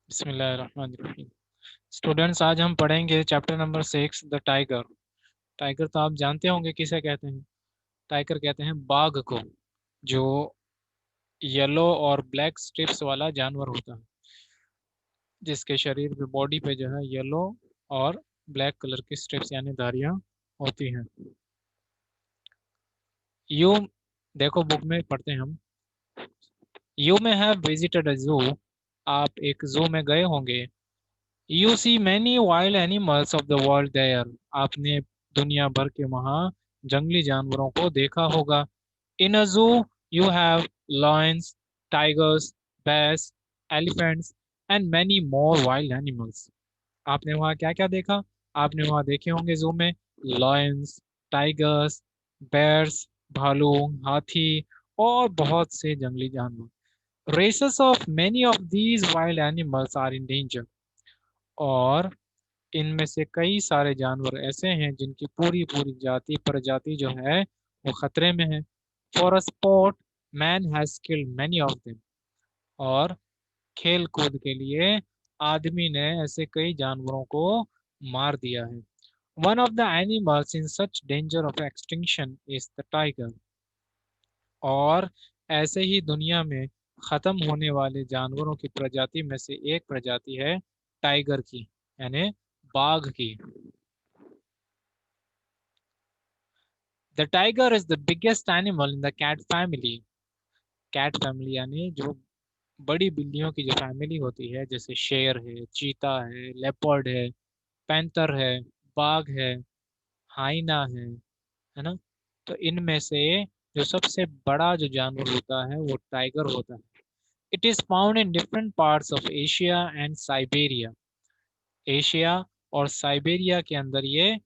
बिस्मिल्लाहिर्रहमानिर्रहीम। स्टूडेंट्स, आज हम पढ़ेंगे chapter number 6, the tiger. Tiger तो आप जानते होंगे किसे कहते हैं। टाइगर कहते हैं बाघ को, जो येलो और ब्लैक स्ट्रिप्स वाला जानवर होता है, जिसके शरीर पे, बॉडी पे जो है येलो और ब्लैक कलर की स्ट्रिप्स यानी धारियां होती हैं। यू देखो, बुक में पढ़ते हैं हम। यू में हैव विजिटेड अ जू। आप एक जू में गए होंगे। You see many wild animals of the world there. आपने दुनिया भर के वहाँ जंगली जानवरों को देखा होगा। इन अ जू you have Lions, tigers, bears, elephants and many more wild animals. आपने वहाँ क्या क्या देखा? आपने वहाँ देखे होंगे जू में लायंस, टाइगर्स, बेयर्स, भालू, हाथी और बहुत से जंगली जानवर। Races of many of these wild animals are in danger. और इनमें से कई सारे जानवर ऐसे हैं जिनकी पूरी पूरी जाति प्रजाति जो है वो खतरे में है। For a sport man has killed many of them. और खेल कूद के लिए आदमी ने ऐसे कई जानवरों को मार दिया है। One of the animals in such danger of extinction is the tiger. और ऐसे ही दुनिया में खत्म होने वाले जानवरों की प्रजाति में से एक प्रजाति है टाइगर की, यानी बाघ की। The tiger is the biggest animal in the cat family. Cat family यानी जो बड़ी बिल्लियों की जो फैमिली होती है, जैसे शेर है, चीता है, लेपर्ड है, पैंथर है, बाघ है, हाइना है ना। तो इनमें से जो सबसे बड़ा जो जानवर होता है वो टाइगर होता है। It is found in different parts of Asia and Siberia. Asia और साइबेरिया के अंदर ये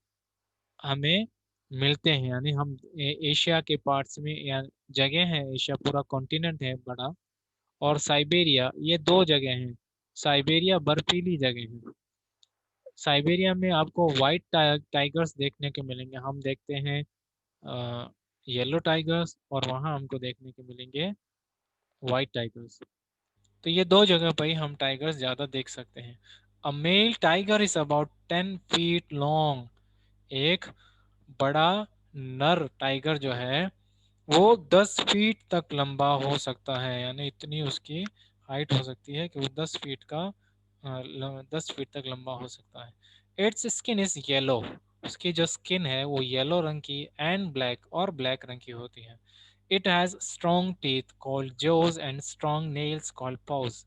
हमें मिलते हैं, यानी हम एशिया के पार्ट्स में या जगह है, एशिया पूरा कॉन्टिनेंट है बड़ा, और साइबेरिया, ये दो जगह हैं। साइबेरिया बर्फीली जगह है। साइबेरिया में आपको व्हाइट टाइगर्स देखने को मिलेंगे। हम देखते हैं येलो टाइगर्स, और वहाँ हमको देखने को मिलेंगे व्हाइट टाइगर्स। तो ये दो जगह पर ही हम टाइगर्स ज़्यादा देख सकते हैं। A male tiger is about 10 feet long. एक बड़ा नर टाइगर जो है वो 10 फीट तक लंबा हो सकता है, यानी इतनी उसकी हाइट हो सकती है कि वो 10 फीट का 10 फीट तक लंबा हो सकता है। It's skin is yellow. उसकी जो स्किन है वो येलो रंग की एंड ब्लैक और ब्लैक रंग की होती है। It has strong teeth called jaws and strong nails called paws.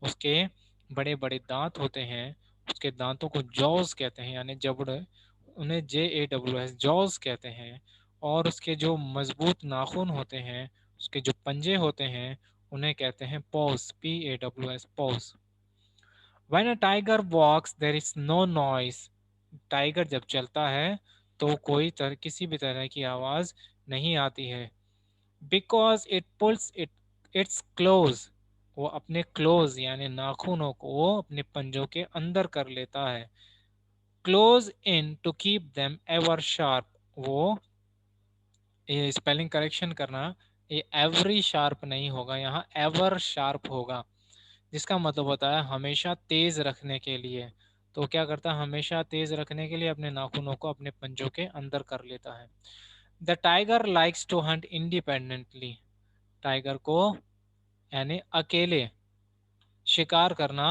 उसके बड़े बड़े दांत होते हैं। उसके दांतों को जॉज कहते हैं, यानी जबड़, उन्हें JAWS जॉज कहते हैं। और उसके जो मजबूत नाखून होते हैं, उसके जो पंजे होते हैं, उन्हें कहते हैं pause, PAWS pause. When a tiger walks there is no noise। Tiger जब चलता है तो किसी भी तरह की आवाज नहीं आती है। Because it pools it's close. वो अपने क्लोज यानी नाखूनों को वो अपने पंजों के अंदर कर लेता है। Claws in to keep them ever sharp. वो, ये स्पेलिंग करेक्शन करना, ये एवरी शार्प नहीं होगा, यहाँ एवर शार्प होगा, जिसका मतलब होता है हमेशा तेज रखने के लिए। तो क्या करता है, हमेशा तेज रखने के लिए अपने नाखूनों को अपने पंजों के अंदर कर लेता है। The tiger likes to hunt independently. Tiger को यानी अकेले शिकार करना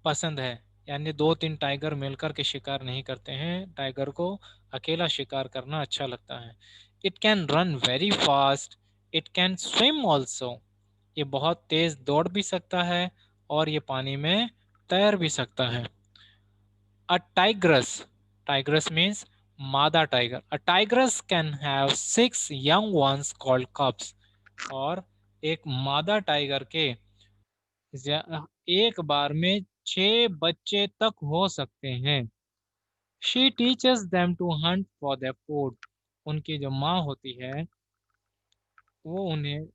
पसंद है। यानी दो तीन टाइगर मिलकर के शिकार नहीं करते हैं, टाइगर को अकेला शिकार करना अच्छा लगता है। It can run very fast. It can swim also. ये बहुत तेज दौड़ भी सकता है और ये पानी में तैर भी सकता है। अ टाइग्रस, टाइग्रस मीन्स मादा tiger. A tigris can have 6 young ones called cubs। और एक मादा टाइगर के एक बार में 6 बच्चे तक हो सकते हैं। She teaches them to hunt for their food. उनकी जो माँ होती है वो उन्हें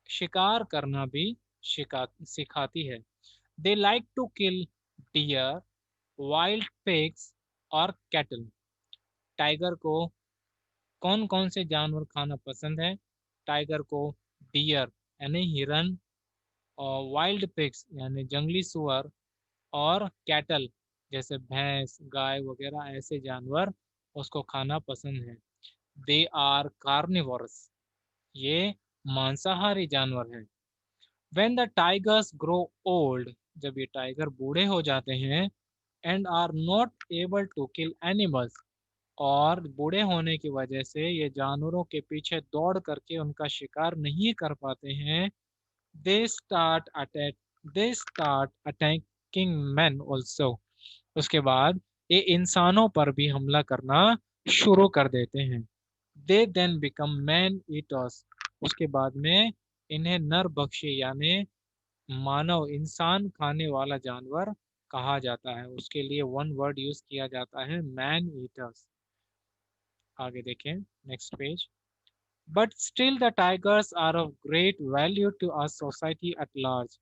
शिकार करना भी सिखाती है। They like to kill deer, wild pigs और कैटल। टाइगर को कौन कौन से जानवर खाना पसंद है? टाइगर को डियर यानी हिरन, और वाइल्ड पिग्स यानी जंगली सुअर, और कैटल जैसे भैंस गाय वगैरह ऐसे जानवर उसको खाना पसंद है। दे आर कार्निवोरस, ये मांसाहारी जानवर है। When the tigers grow old, जब ये टाइगर बूढ़े हो जाते हैं, and are not able to kill animals, और बूढ़े होने की वजह से ये जानवरों के पीछे दौड़ करके उनका शिकार नहीं कर पाते हैं, they start attack they start attacking men also, उसके बाद ये इंसानों पर भी हमला करना शुरू कर देते हैं। they then become man eaters, उसके बाद में इन्हें नरभक्षी यानी मानव इंसान खाने वाला जानवर कहा जाता है। उसके लिए वन वर्ड यूज किया जाता है, मैन ईटर्स। आगे देखें, next page. But still the tigers are of great value to our society at large,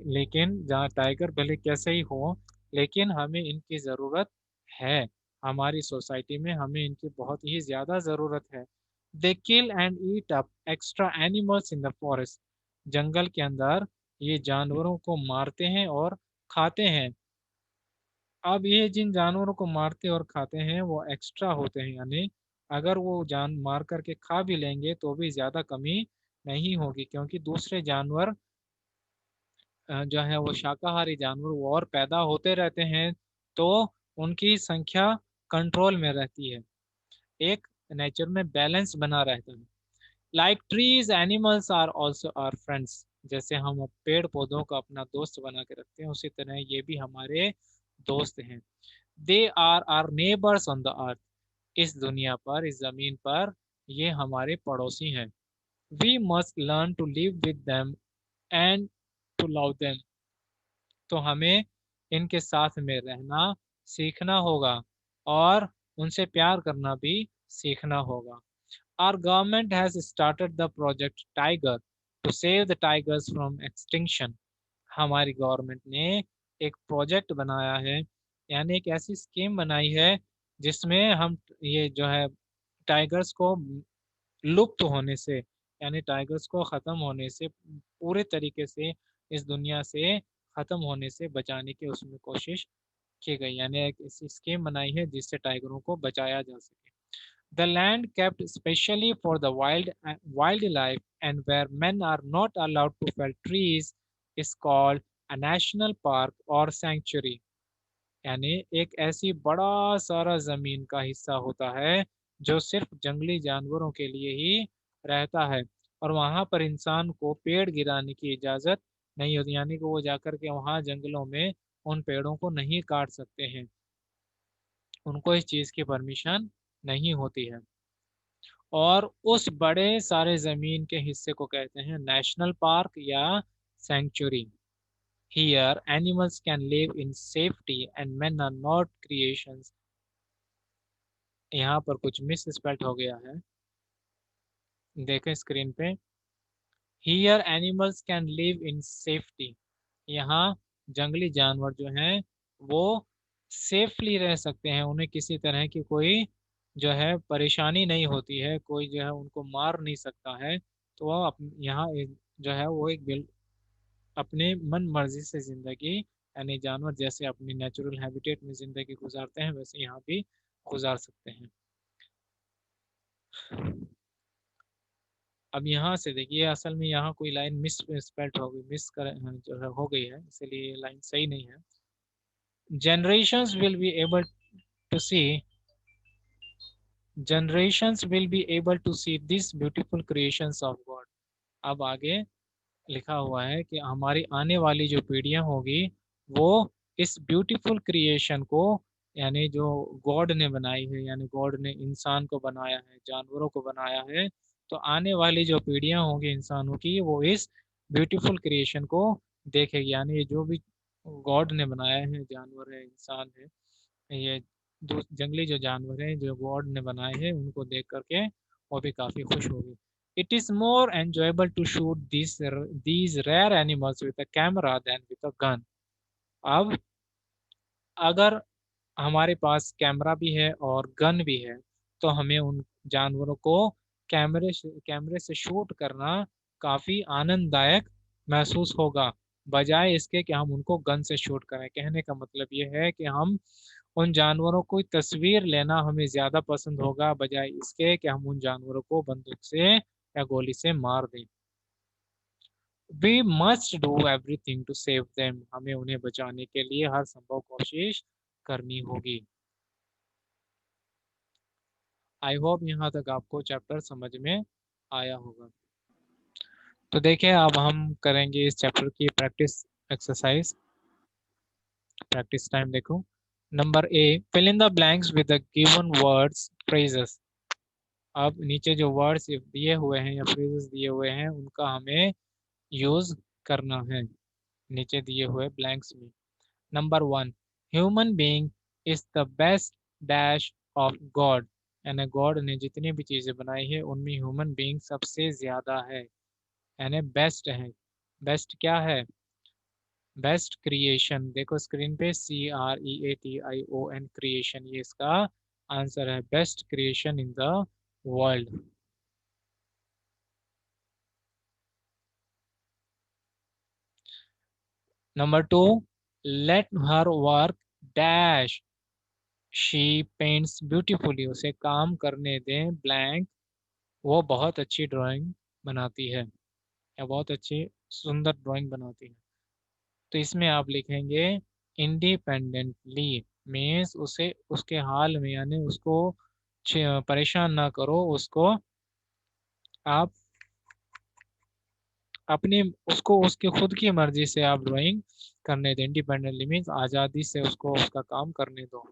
लेकिन जहाँ टाइगर भले कैसे ही हो, लेकिन हमें इनकी ज़रूरत है। हमारी सोसाइटी में हमें इनकी बहुत ही ज़्यादा ज़रूरत है। They kill and eat up extra animals in the forest, जंगल के अंदर ये जानवरों को मारते हैं और खाते हैं। अब ये जिन जानवरों को मारते और खाते हैं वो एक्स्ट्रा होते हैं, यानी अगर वो जान मार करके खा भी लेंगे तो भी ज़्यादा कमी नहीं होगी, क्योंकि दूसरे जानवर जो है वो शाकाहारी जानवर वो और पैदा होते रहते हैं, तो उनकी संख्या कंट्रोल में रहती है, एक नेचर में बैलेंस बना रहता है। Like trees animals are also our friends, जैसे हम पेड़ पौधों को अपना दोस्त बना के रखते हैं, उसी तरह ये भी हमारे दोस्त हैं। They are our neighbours on the earth, इस दुनिया पर, इस जमीन पर ये हमारे पड़ोसी हैं। We must learn to live with them and to love them, तो हमें इनके साथ में रहना सीखना होगा और उनसे प्यार करना भी सीखना होगा। Our government has started the project Tiger to save the tigers from extinction. हमारी गवर्नमेंट ने एक प्रोजेक्ट बनाया है, यानी एक ऐसी स्कीम बनाई है जिसमें हम ये जो है टाइगर्स को लुप्त होने से, यानी टाइगर्स को खत्म होने से, पूरे तरीके से इस दुनिया से खत्म होने से बचाने की उसमें कोशिश की गई, यानी एक ऐसी स्कीम बनाई है जिससे टाइगरों को बचाया जा सके। The land kept specially for the wildlife and where men are not allowed to fell trees is called a national park or sanctuary. यानी एक ऐसी बड़ा सारा जमीन का हिस्सा होता है जो सिर्फ जंगली जानवरों के लिए ही रहता है, और वहां पर इंसान को पेड़ गिराने की इजाजत नहीं होती, यानी कि वो जाकर के वहां जंगलों में उन पेड़ों को नहीं काट सकते हैं, उनको इस चीज की परमिशन नहीं होती है। और उस बड़े सारे जमीन के हिस्से को कहते हैं नेशनल पार्क या sanctuary. Here animals can live in safety and men are not creations, यहाँ पर कुछ मिस स्पेल्ट हो गया है, देखें स्क्रीन पे। Here animals can live in safety, यहाँ जंगली जानवर जो हैं वो सेफली रह सकते हैं, उन्हें किसी तरह की कोई जो है परेशानी नहीं होती है, कोई जो है उनको मार नहीं सकता है। तो वह यहाँ जो है वो एक अपने मन मर्जी से जिंदगी, यानी जानवर जैसे अपनी नेचुरल हैबिटेट में जिंदगी गुजारते हैं वैसे यहाँ भी गुजार सकते हैं। अब यहाँ से देखिए, असल में यहाँ कोई लाइन मिस स्पेल्ट हो गई, जो है हो गई है, इसलिए ये लाइन सही नहीं है। generations will be able to see generations will be able to see these beautiful creations of God। अब आगे लिखा हुआ है कि हमारी आने वाली जो पीढ़ियां होगी वो इस ब्यूटीफुल क्रिएशन को, यानी जो गॉड ने बनाई है, यानी गॉड ने इंसान को बनाया है, जानवरों को बनाया है, तो आने वाली जो पीढ़ियां होंगी इंसानों की वो इस ब्यूटीफुल क्रिएशन को देखेगी, यानी ये जो भी गॉड ने बनाया है, जानवर है, इंसान है, ये जंगली जो जानवर हैं जो गॉड ने बनाए हैं उनको देख करके वो भी काफी खुश होगी। It is more enjoyable to shoot these rare animals with a camera than with a gun. अब अगर हमारे पास कैमरा भी है और गन भी है तो हमें उन जानवरों को कैमरे से शूट करना काफी आनंददायक महसूस होगा, बजाय इसके कि हम उनको गन से शूट करें। कहने का मतलब ये है कि हम उन जानवरों की तस्वीर लेना हमें ज्यादा पसंद होगा, बजाय इसके कि हम उन जानवरों को बंदूक से या गोली से मार दें। We must do everything to save them, हमें उन्हें बचाने के लिए हर संभव कोशिश करनी होगी। आई होप यहाँ तक आपको चैप्टर समझ में आया होगा। तो देखिए अब हम करेंगे इस चैप्टर की प्रैक्टिस एक्सरसाइज। प्रैक्टिस टाइम देखो। Number A, fill in the blanks with the given words phrases. अब नीचे जो वर्ड्स दिए हुए हैं या फ्रेजेस दिए हुए हैं उनका हमें यूज करना है नीचे दिए हुए ब्लैंक्स में। Number one, human being is the best dash of God, यानी गॉड ने जितनी भी चीजें बनाई है उनमें ह्यूमन बीइंग सबसे ज्यादा है, यानी बेस्ट है। बेस्ट क्या है? बेस्ट क्रिएशन, देखो स्क्रीन पे CREATION, क्रिएशन, ये इसका आंसर है, best creation in the world. Number two, let her work dash, she paints beautifully, उसे काम करने दें ब्लैंक, वो बहुत अच्छी ड्राइंग बनाती है या बहुत अच्छी सुंदर ड्राइंग बनाती है। तो इसमें आप लिखेंगे इंडिपेंडेंटली, मीन्स उसे उसके हाल में, यानी उसको परेशान ना करो उसको, आप अपनी उसको उसके खुद की मर्जी से आप ड्राइंग करने दें। इंडिपेंडेंटली मीन्स आज़ादी से उसको उसका काम करने दो।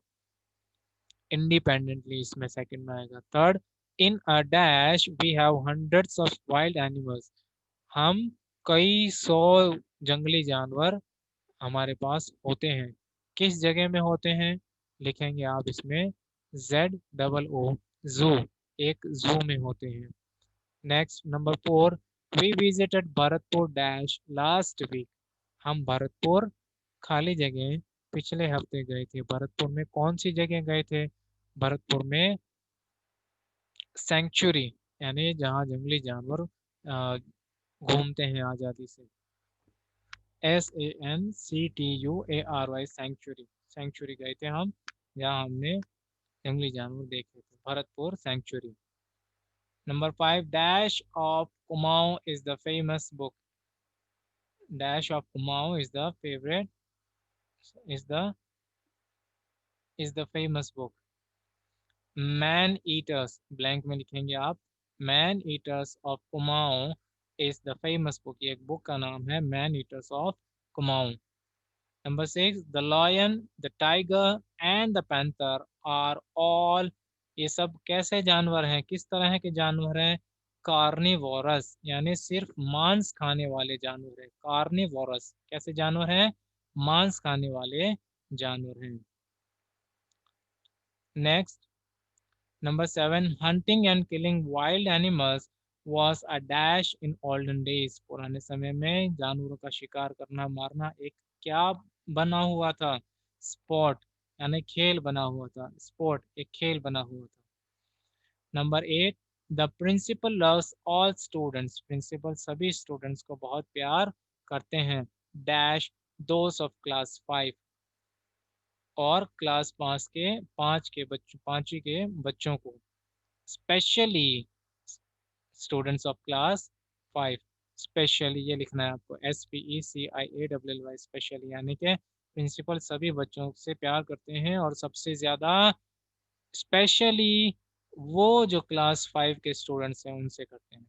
इंडिपेंडेंटली इसमें सेकंड में आएगा। Third, in a dash we have hundreds of wild animals, हम कई सौ जंगली जानवर हमारे पास होते हैं। किस जगह में होते हैं? लिखेंगे आप इसमें ZOO, जू, एक जू में होते हैं। Next number four, we visited Bharatpur dash last week, हम भरतपुर खाली जगह पिछले हफ्ते गए थे। भरतपुर में कौन सी जगह गए थे? भरतपुर में सेंचुरी, यानी जहाँ जंगली जानवर घूमते हैं आजादी से। SANCTUARY, सेंचुरी, सेंचुरी गए थे हम, जहाँ हमने जंगली जानवर देखे थे, Bharatpur sanctuary. Number five, dash of Kumaon is the famous book, dash of Kumaon is the favourite, is the famous book. Man eaters, blank में लिखेंगे आप, man eaters of Kumaon is the famous book, ये एक बुक का नाम है, man eaters of Kumaon. Number six, the lion, the tiger and the panther are all, ये सब कैसे जानवर हैं, किस तरह के जानवर हैं? कार्निवोरस, यानी सिर्फ मांस खाने वाले जानवर हैं। कार्निवोरस कैसे जानवर हैं? मांस खाने वाले जानवर हैं। Next number seven, hunting and killing wild animals was a dash in olden days, पुराने समय में जानवरों का शिकार करना, मारना एक क्या बना हुआ था? स्पोर्ट, यानी खेल बना हुआ था। स्पोर्ट एक खेल बना हुआ था। Number eight, the principal loves all students, principal सभी स्टूडेंट्स को बहुत प्यार करते हैं, dash those of class five, और क्लास पाँच के बच्चों, पांचवी के बच्चों को, specially students of class five. Specially ये लिखना है आपको, SPECIALLY, स्पेशली, यानी कि प्रिंसिपल सभी बच्चों से प्यार करते हैं और सबसे ज्यादा स्पेशली वो जो क्लास फाइव के स्टूडेंट्स हैं उनसे करते हैं।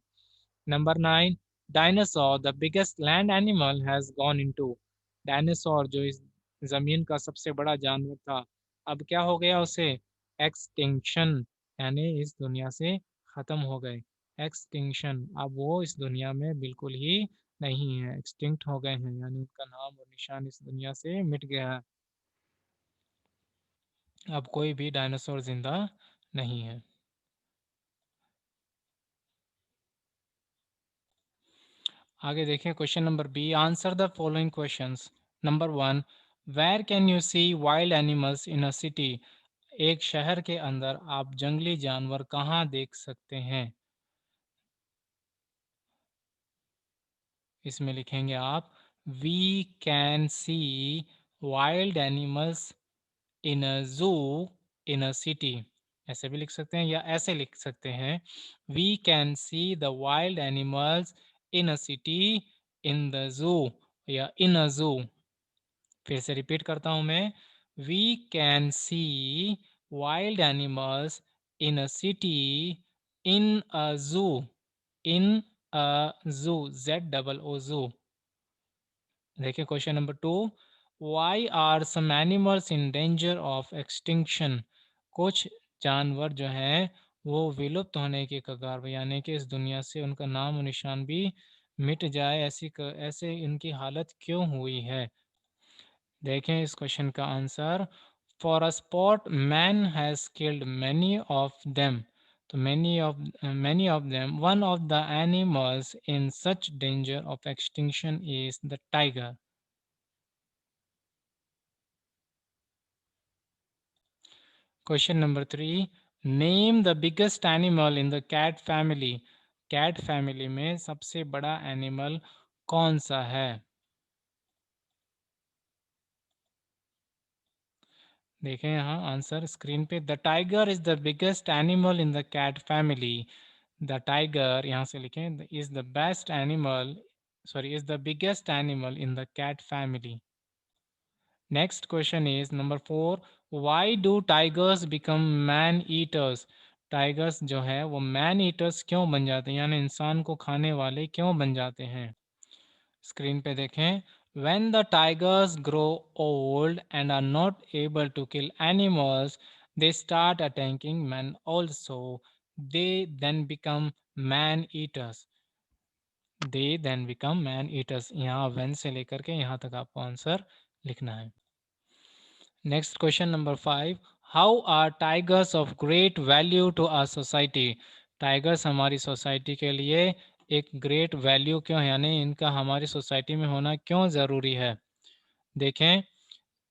Number nine, dinosaur the biggest land animal has gone into, dinosaur जो इस जमीन का सबसे बड़ा जानवर था, अब क्या हो गया उसे? एक्सटिंक्शन, यानी इस दुनिया से खत्म हो गए। एक्सटिंक्शन, अब वो इस दुनिया में बिल्कुल ही नहीं है, एक्सटिंक्ट हो गए हैं, यानी उनका नाम और निशान इस दुनिया से मिट गया है। अब कोई भी डायनासोर जिंदा नहीं है। आगे देखें question number B, answer the following questions. Number one, where can you see wild animals in a city, एक शहर के अंदर आप जंगली जानवर कहाँ देख सकते हैं? इसमें लिखेंगे आप we can see wild animals in a zoo in a city. ऐसे भी लिख सकते हैं या ऐसे लिख सकते हैं we can see the wild animals in a city in the zoo या इन अ जू। फिर से रिपीट करता हूं मैं, we can see wild animals in a city in a zoo, in a zoo, ZOO। देखिए question number 2, why are some animals in danger of extinction. कुछ जानवर जो हैं वो विलुप्त होने के कगार पर, यानी कि इस दुनिया से उनका नाम और निशान भी मिट जाए, ऐसे इनकी हालत क्यों हुई है। देखें इस क्वेश्चन का answer, for a sport man has killed many of them. तो many of them, one of the animals in such danger of extinction is the tiger. Question number 3, name the biggest animal in the cat family. Cat family में सबसे बड़ा animal कौन सा है। देखें यहाँ answer screen पे, the tiger is the biggest animal in the cat family. The tiger, यहाँ से लिखें, is the best animal, sorry, is the biggest animal in the cat family. Next question is number 4, why do tigers become man eaters. Tigers जो है वो man eaters क्यों बन जाते हैं, यानी इंसान को खाने वाले क्यों बन जाते हैं। स्क्रीन पे देखें, when the tigers grow old and are not able to kill animals, they start attacking men also. They then become man eaters. They then become man eaters। यहाँ when से लेकर के यहाँ तक आपको आंसर लिखना है। Next question number 5, how are tigers of great value to our society. Tigers हमारी सोसाइटी के लिए एक ग्रेट वैल्यू क्यों है, यानी इनका हमारी सोसाइटी में होना क्यों ज़रूरी है। देखें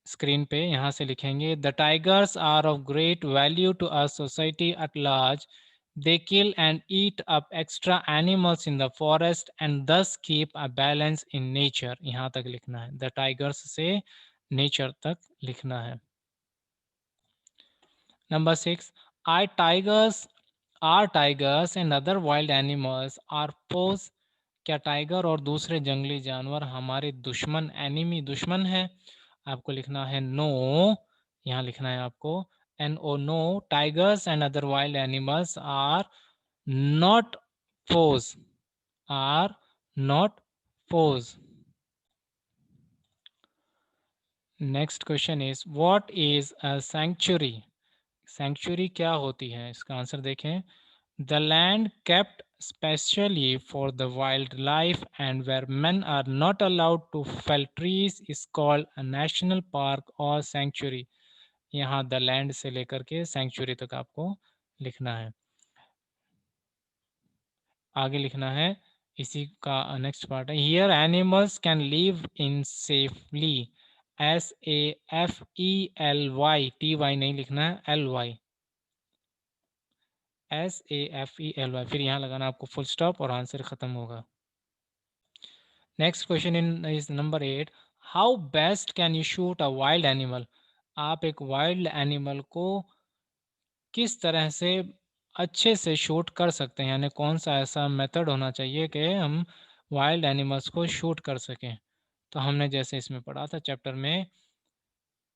स्क्रीन पे, यहाँ से लिखेंगे, the tigers are of great value to our society at large. They kill and eat up extra animals in the forest and thus keep a balance in nature. यहाँ तक लिखना है, द टाइगर्स से nature तक लिखना है। Number 6, are tigers and other wild animals are foes. क्या tiger और दूसरे जंगली जानवर हमारे दुश्मन, एनिमी, दुश्मन है। आपको लिखना है नो, यहाँ लिखना है आपको NO, no, tigers and other wild animals are not foes, are not foes. Next question is what is a sanctuary. Sanctuary क्या होती है, इसका आंसर देखें, the land kept specially for the wildlife and where men are not allowed to fell trees is called a national park or sanctuary। यहाँ the land से लेकर के sanctuary तक आपको लिखना है। आगे लिखना है, इसी का नेक्स्ट पार्ट है, here animals can live in safely. SAFELY, नहीं लिखना है LY, SAFELY, फिर यहाँ लगाना आपको फुल स्टॉप और आंसर खत्म होगा। Next question in is number 8, how best can you shoot a wild animal. आप एक वाइल्ड एनिमल को किस तरह से अच्छे से शूट कर सकते हैं, यानी कौन सा ऐसा मेथड होना चाहिए कि हम वाइल्ड एनिमल्स को शूट कर सकें। तो हमने जैसे इसमें पढ़ा था चैप्टर में,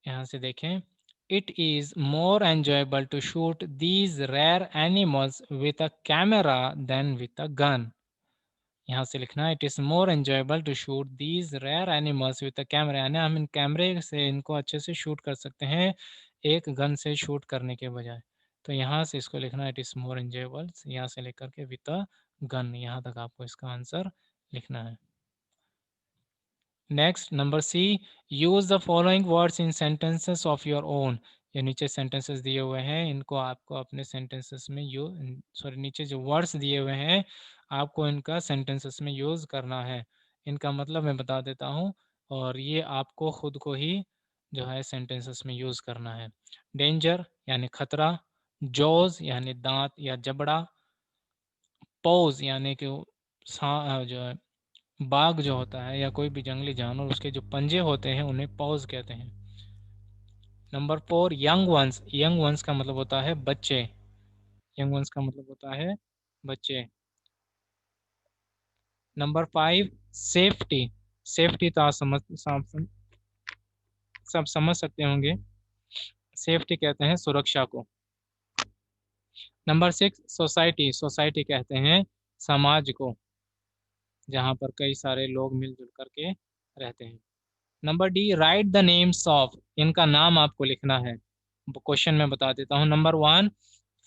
यहाँ से देखें, it is more enjoyable to shoot these rare animals with a camera than with a gun. यहाँ से लिखना है, it is more enjoyable to shoot these rare animals with a camera, यानी हम इन कैमरे से इनको अच्छे से शूट कर सकते हैं एक गन से शूट करने के बजाय। तो यहाँ से इसको लिखना है, इट इज़ मोर एन्जॉयबल, यहाँ से लेकर के विद अ गन, यहाँ तक आपको इसका आंसर लिखना है। Next number C, use the following words in sentences of your own. ये नीचे सेंटेंसेस दिए हुए हैं, इनको आपको अपने सेंटेंसेस में नीचे जो वर्ड्स दिए हुए हैं आपको इनका सेंटेंसेस में यूज करना है। इनका मतलब मैं बता देता हूँ और ये आपको खुद को ही जो है सेंटेंसेस में यूज करना है। डेंजर यानी खतरा, जॉज यानी दांत या जबड़ा, पोज यानी कि जो है बाघ जो होता है या कोई भी जंगली जानवर, उसके जो पंजे होते हैं उन्हें पॉज कहते हैं। Number 4, young ones. Young ones का मतलब होता है बच्चे। यंग वंस का मतलब होता है बच्चे। Number 5, safety. सेफ्टी तो आप सब समझ सकते होंगे। सेफ्टी कहते हैं सुरक्षा को। Number 6, society. सोसाइटी कहते हैं समाज को, जहाँ पर कई सारे लोग मिलजुल करके रहते हैं। Number D, right the names of. इनका नाम आपको लिखना है। क्वेश्चन में बता देता हूँ। Number 1,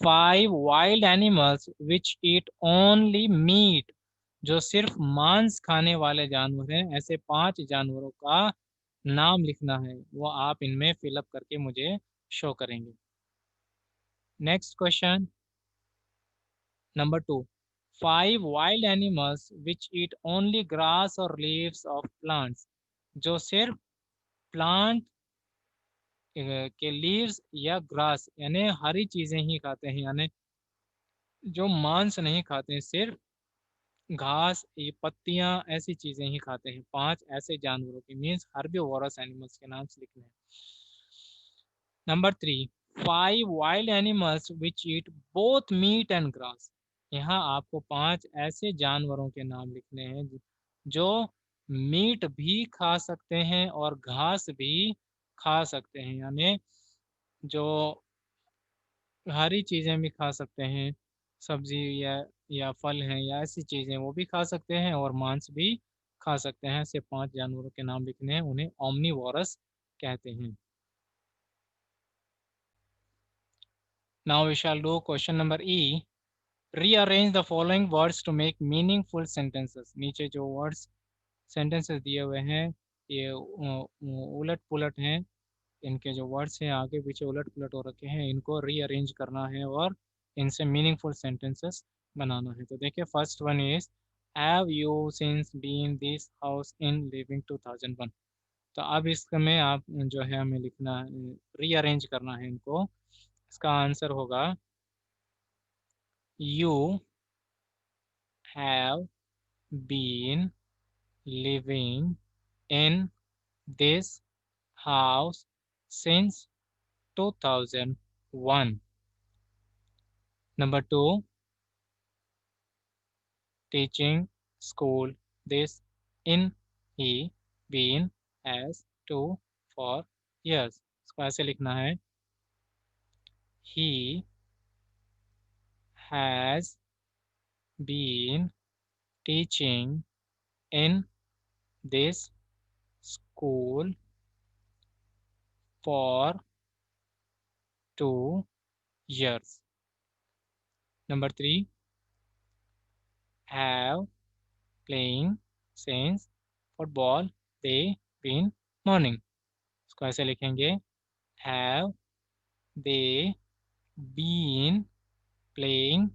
5 wild animals which eat only meat. जो सिर्फ मांस खाने वाले जानवर हैं, ऐसे 5 जानवरों का नाम लिखना है। वो आप इनमें फिलअप करके मुझे शो करेंगे। Next question number 2, 5 wild animals which eat only grass और लीव्स ऑफ प्लांट्स। जो सिर्फ प्लांट के लीव्स या ग्रास यानी हरी चीजें ही खाते हैं, यानी जो मांस नहीं खाते हैं, सिर्फ घास, ये पत्तियां, ऐसी चीजें ही खाते हैं। 5 ऐसे जानवरों की, मीन्स हर्बीवोरस एनिमल्स के नाम लिखने हैं। Number 3, 5 wild animals which eat both meat and grass. यहाँ आपको 5 ऐसे जानवरों के नाम लिखने हैं जो मीट भी खा सकते हैं और घास भी खा सकते हैं, यानी जो हरी चीजें भी खा सकते हैं, सब्जी या फल हैं या ऐसी चीजें वो भी खा सकते हैं, और मांस भी खा सकते हैं। ऐसे 5 जानवरों के नाम लिखने हैं, उन्हें ओमनीवोरस कहते हैं। Now we shall do question number E. Rearrange the following words to make meaningful sentences. नीचे जो वर्ड्स सेंटेंसेस दिए हुए हैं, ये उलट पुलट हैं। इनके जो वर्ड्स हैं आगे पीछे उलट पुलट हो रखे हैं, इनको रीअरेंज करना है और इनसे मीनिंगफुल सेंटेंसेस बनाना है। तो देखिए, first one is, have you since been this house in living 2001। तो अब इसमें आप जो है हमें लिखना, रीअरेंज करना है इनको। इसका आंसर होगा, you have been living in this house since 2001। Number 2, teaching school this in he been as 2 for years। इसको ऐसे लिखना है, he has been teaching in this school for 2 years। Number 3, have playing since football they been morning। इसको ऐसे लिखेंगे, have they been playing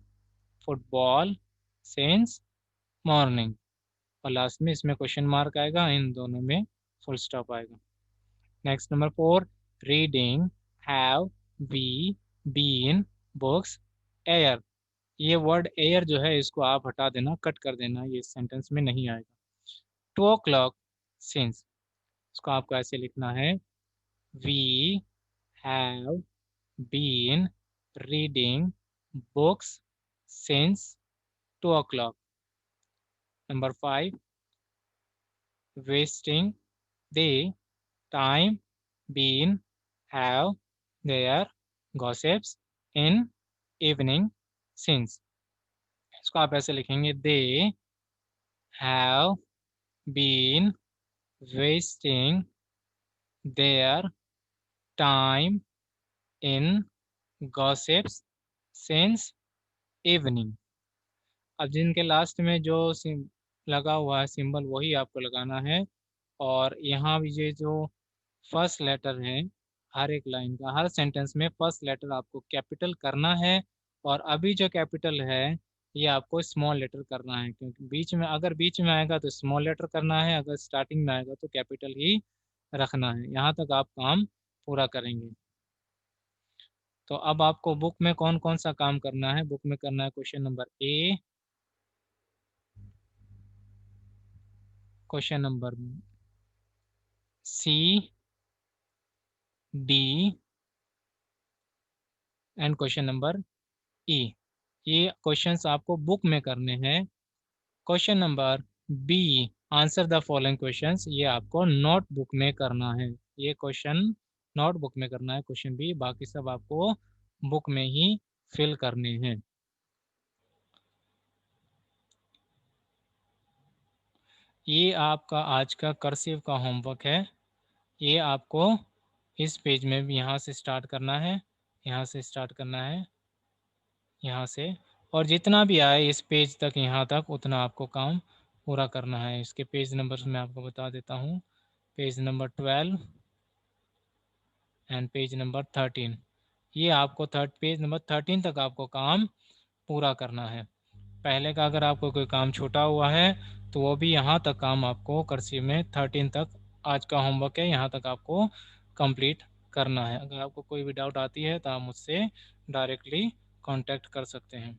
football since morning. और last में इसमें क्वेश्चन मार्क आएगा, इन दोनों में फुल स्टॉप आएगा। Next number 4, reading have we been books air. ये वर्ड एयर जो है इसको आप हटा देना, कट कर देना, ये सेंटेंस में नहीं आएगा। 2 o'clock सिंस, इसको आपको ऐसे लिखना है, we have been reading books since 2 o'clock। Number 5, wasting the time being have their gossips in evening since। इसको आप ऐसे लिखेंगे, they have been wasting their time in gossips since evening। अब जिनके लास्ट में जो लगा हुआ है सिंबल, वही आपको लगाना है। और यहाँ भी ये जो फर्स्ट लेटर है, हर एक लाइन का, हर सेंटेंस में फर्स्ट लेटर आपको कैपिटल करना है। और अभी जो कैपिटल है ये आपको स्मॉल लेटर करना है, क्योंकि बीच में आएगा तो स्मॉल लेटर करना है, अगर स्टार्टिंग में आएगा तो कैपिटल ही रखना है। यहाँ तक आप काम पूरा करेंगे। तो अब आपको बुक में कौन कौन सा काम करना है, बुक में करना है question number A, question number C, D and question number E. ये क्वेश्चंस आपको बुक में करने हैं। Question number B, answer the following questions, ये आपको नोटबुक में करना है। ये क्वेश्चन नोटबुक में करना है क्वेश्चन बी, बाकी सब आपको बुक में ही फिल करने हैं। ये आपका आज का कर्सिव का होमवर्क है। ये आपको इस पेज में भी यहाँ से स्टार्ट करना है, यहाँ से स्टार्ट करना है, यहाँ से, और जितना भी आए इस पेज तक यहाँ तक उतना आपको काम पूरा करना है। इसके पेज नंबर मैं आपको बता देता हूँ। Page number 12 and page number 13। ये आपको पेज नंबर 13 तक आपको काम पूरा करना है। पहले का अगर आपको कोई काम छूटा हुआ है तो वो भी यहाँ तक काम आपको कर्सिव में 13 तक आज का होमवर्क है, यहाँ तक आपको कंप्लीट करना है। अगर आपको कोई भी डाउट आती है तो आप मुझसे डायरेक्टली कांटेक्ट कर सकते हैं।